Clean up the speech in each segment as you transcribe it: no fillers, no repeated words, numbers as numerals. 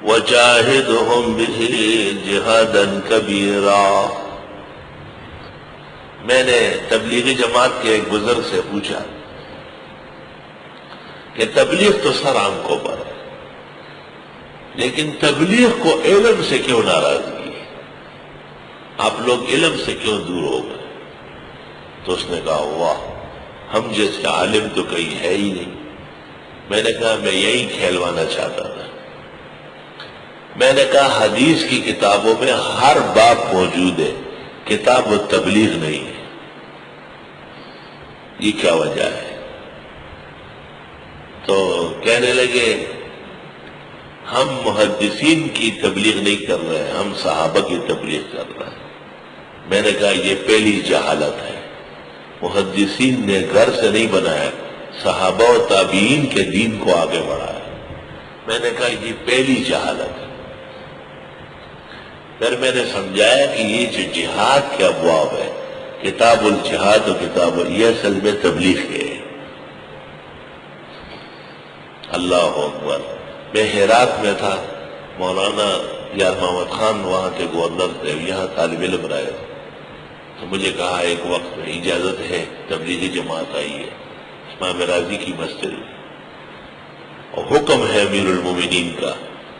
وجاہدہم بہ جہادا کبیرا۔ میں نے تبلیغی جماعت کے ایک بزرگ سے پوچھا کہ تبلیغ تو سر آنکھوں پر ہے، لیکن تبلیغ کو علم سے کیوں ناراضگی ہے؟ آپ لوگ علم سے کیوں دور ہو گئے؟ تو اس نے کہا واہ، ہم جیسے عالم تو کہیں ہے ہی نہیں۔ میں نے کہا میں یہی کھیلوانا چاہتا تھا۔ میں نے کہا حدیث کی کتابوں میں ہر باب موجود ہے، کتاب و تبلیغ نہیں ہے، یہ کیا وجہ ہے؟ تو کہنے لگے ہم محدثین کی تبلیغ نہیں کر رہے ہیں، ہم صحابہ کی تبلیغ کر رہے ہیں۔ میں نے کہا یہ پہلی جہالت ہے، محدثین نے گھر سے نہیں بنایا، صحابہ و تابعین کے دین کو آگے بڑھایا۔ میں نے کہا یہ پہلی جہالت ہے۔ پھر میں نے سمجھایا کہ یہ جو جہاد کے ابواب ہے، کتاب الجہاد و کتاب یہ اصل میں تبلیغ ہے۔ اللہ اکبر۔ میں ہرات میں تھا، مولانا یار محمد خان وہاں کے گورنر تھے، یہاں طالب علم رہے، تو مجھے کہا ایک وقت میں اجازت ہے تبلیغی جماعت آئی ہے امام راضی کی مسجد، اور حکم ہے امیر المومنین کا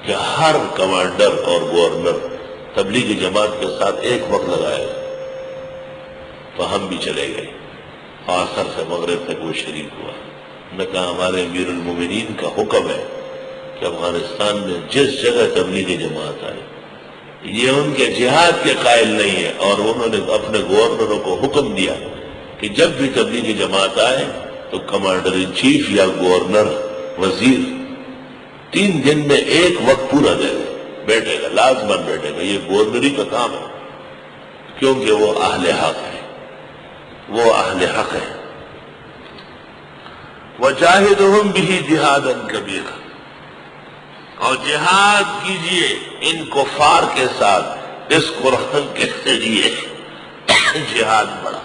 کہ ہر کمانڈر اور گورنر تبلیغی جماعت کے ساتھ ایک وقت لگائے۔ تو ہم بھی چلے گئے، آخر سے مغرب تک وہ شریک ہوا۔ میں کہا ہمارے امیر المومنین کا حکم ہے کہ افغانستان میں جس جگہ تبلیغی جماعت آئے، یہ ان کے جہاد کے قائل نہیں ہے، اور انہوں نے اپنے گورنروں کو حکم دیا کہ جب بھی تبلیغی جماعت آئے تو کمانڈر ان چیف یا گورنر وزیر 3 دن میں ایک وقت پورا دے گا، بیٹھے گا، لازماً بیٹھے گا، یہ گورنری کا کام ہے، کیونکہ وہ اہل حق ہے، وہ اہل حق ہے۔ وجاہدہم بہ جہادا کبیرا، اور جہاد کیجئے ان کفار کے ساتھ اس قرآن کے ذریعے، جہاد بڑا۔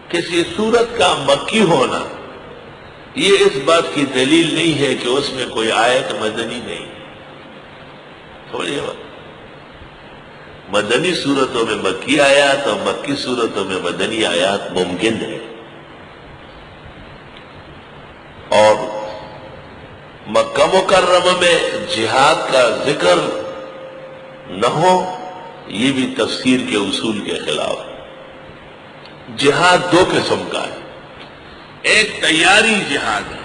کسی سورت کا مکی ہونا یہ اس بات کی دلیل نہیں ہے کہ اس میں کوئی آیت مدنی نہیں۔ تھوڑی بات، مدنی صورتوں میں مکی آیات اور مکی صورتوں میں مدنی آیات ممکن ہے، اور مکہ مکرمہ میں جہاد کا ذکر نہ ہو یہ بھی تفسیر کے اصول کے خلاف ہے۔ جہاد 2 قسم کا ہے، ایک تیاری جہاد ہے،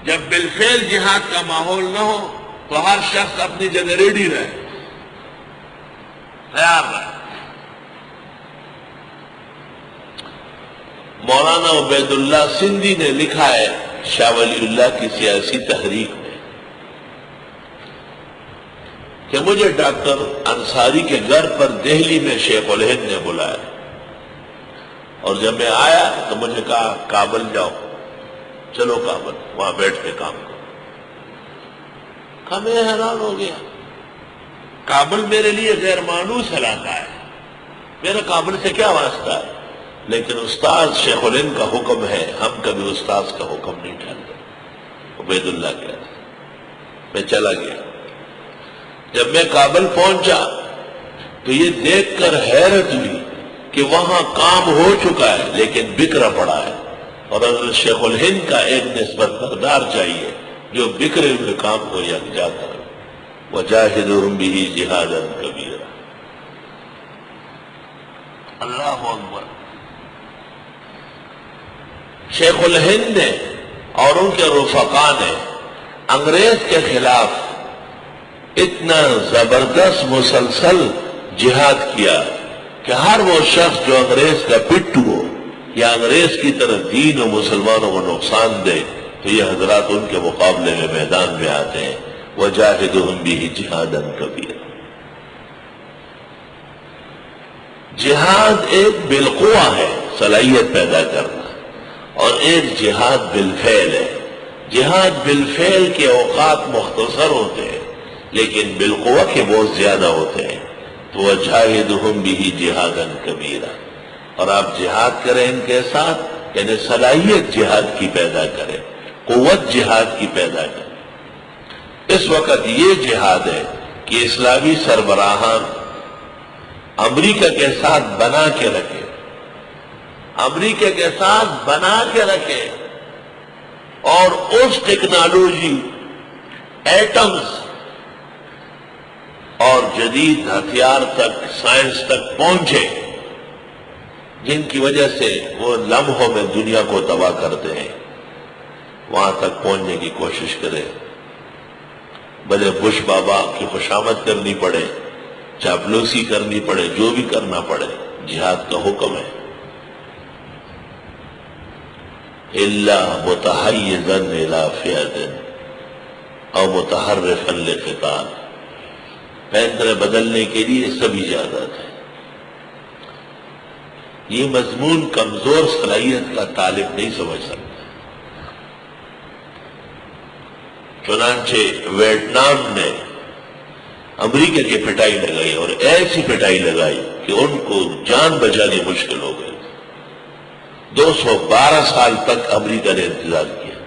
جب بالفعل جہاد کا ماحول نہ ہو تو ہر شخص اپنی جگہ ریڈی رہے، تیار رہے۔ مولانا عبید اللہ سندھی نے لکھا ہے شاہ ولی اللہ کی سیاسی تحریک میں کہ مجھے ڈاکٹر انصاری کے گھر پر دہلی میں شیخ الہند نے بلایا، اور جب میں آیا تو مجھے کہا کابل جاؤ، چلو کابل، وہاں بیٹھ کے کام کرو۔ میں حیران ہو گیا، کابل میرے لیے غیر مانوس علاقہ ہے، میرا کابل سے کیا واسطہ ہے؟ لیکن استاد شیخ الہند کا حکم ہے، ہم کبھی استاد کا حکم نہیں ٹھہرتے۔ عبید اللہ کہہ رہا، میں چلا گیا۔ جب میں کابل پہنچا تو یہ دیکھ کر حیرت ہوئی کہ وہاں کام ہو چکا ہے لیکن بکھرا پڑا ہے، اور حضرت شیخ الہند کا ایک نسبت مقدار چاہیے جو بکھرے ہوئے کام کو یکجا کرے۔ وجاہدہم بہ جہادا کبیرا۔ اللہ اکبر۔ شیخ الہند نے اور ان کے رفقا نے انگریز کے خلاف اتنا زبردست مسلسل جہاد کیا کہ ہر وہ شخص جو انگریز کا پٹھو ہو یا انگریز کی طرف دین و مسلمانوں کو نقصان دے تو یہ حضرات ان کے مقابلے میں میدان میں آتے ہیں۔ وجاہدہم بہ جہادا کبیرا۔ جہاد ایک بالقوہ ہے، صلاحیت پیدا کرنا، اور ایک جہاد بالفعل ہے۔ جہاد بالفعل کے اوقات مختصر ہوتے ہیں لیکن بالقوہ کے بہت زیادہ ہوتے ہیں۔ تو وجاہدہم بہ جہادا کبیرا، اور آپ جہاد کریں ان کے ساتھ، یعنی صلاحیت جہاد کی پیدا کریں، قوت جہاد کی پیدا کریں۔ اس وقت یہ جہاد ہے کہ اسلامی سربراہان امریکہ کے ساتھ بنا کے رکھے، امریکہ کے ساتھ بنا کے رکھے، اور اس ٹیکنالوجی، ایٹمز اور جدید ہتھیار تک، سائنس تک پہنچے جن کی وجہ سے وہ لمحوں میں دنیا کو تباہ کرتے ہیں، وہاں تک پہنچنے کی کوشش کرے۔ بھلے بش بابا کی خوشامد کرنی پڑے، چاپلوسی کرنی پڑے، جو بھی کرنا پڑے، جہاد کا حکم ہے۔ الا متحیزا الی فئۃ او متحرفا لقتال، فیصلے بدلنے کے لیے سب اجازت ہے۔ یہ مضمون کمزور صلاحیت کا طالب نہیں سمجھ سکتا۔ چنانچہ ویتنام نے امریکہ کی پٹائی لگائی، اور ایسی پٹائی لگائی کہ ان کو جان بچانی مشکل ہو گئی۔ 212 سال تک امریکہ نے انتظار کیا،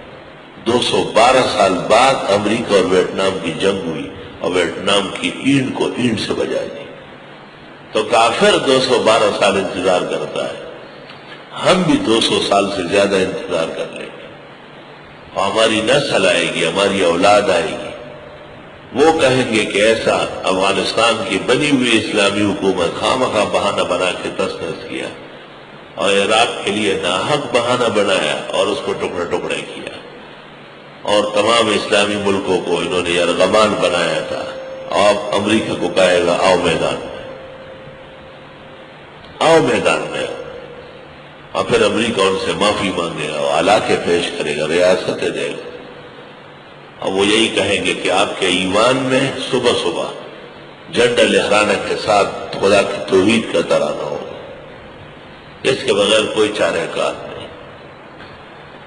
212 سال بعد امریکہ اور ویتنام کی جنگ ہوئی، اور ویتنام کی اینٹ کو اینٹ سے بجا دی۔ تو کافر 212 سال انتظار کرتا ہے، ہم بھی 200 سال سے زیادہ انتظار کر لیں گے، اور ہماری نسل آئے گی، ہماری اولاد آئے گی، وہ کہیں گے کہ ایسا افغانستان کی بنی ہوئی اسلامی حکومت خواہ بہانہ بنا کے تس کیا، اور عراق کے لیے ناحق بہانہ بنایا اور اس کو ٹکڑے ٹکڑے کیا، اور تمام اسلامی ملکوں کو انہوں نے یرغمال بنایا تھا۔ اب امریکہ کو کہے گا آؤ میدان میں، آؤ میدان میں، اور پھر امریکہ ان سے معافی مانگے گا، علاقے پیش کرے گا، ریاستیں دے گا، اور وہ یہی کہیں گے کہ آپ کے ایمان میں صبح صبح جھنڈا لہرانے کے ساتھ خدا کی توحید کا ترانہ ہوگا۔ اس کے بغیر کوئی چارہ کار نہیں۔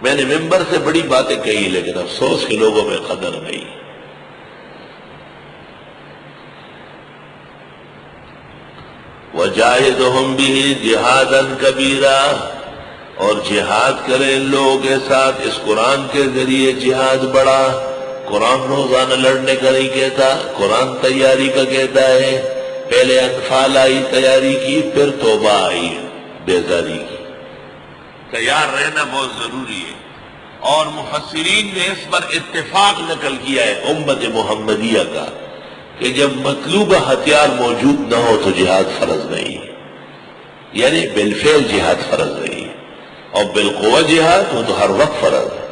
میں نے ممبر سے بڑی باتیں کہی، لیکن افسوس کے لوگوں میں قدر نہیں۔ وَجَاهِدُهُمْ بِهِ جِهَادًا كَبِيرًا، اور جہاد کریں لوگوں کے ساتھ اس قرآن کے ذریعے جہاد بڑا۔ قرآن روزانہ لڑنے کا نہیں کہتا، قرآن تیاری کا کہتا ہے۔ پہلے انفال آئی، تیاری کی، پھر توبہ آئی، بیزاری کی۔ تیار رہنا بہت ضروری ہے، اور مفسرین نے اس پر اتفاق نقل کیا ہے امت محمدیہ کا کہ جب مطلوبہ ہتھیار موجود نہ ہو تو جہاد فرض نہیں ہے، یعنی بالفعل جہاد فرض نہیں ہے، اور بالقوہ جہاد وہ تو ہر وقت فرض ہے۔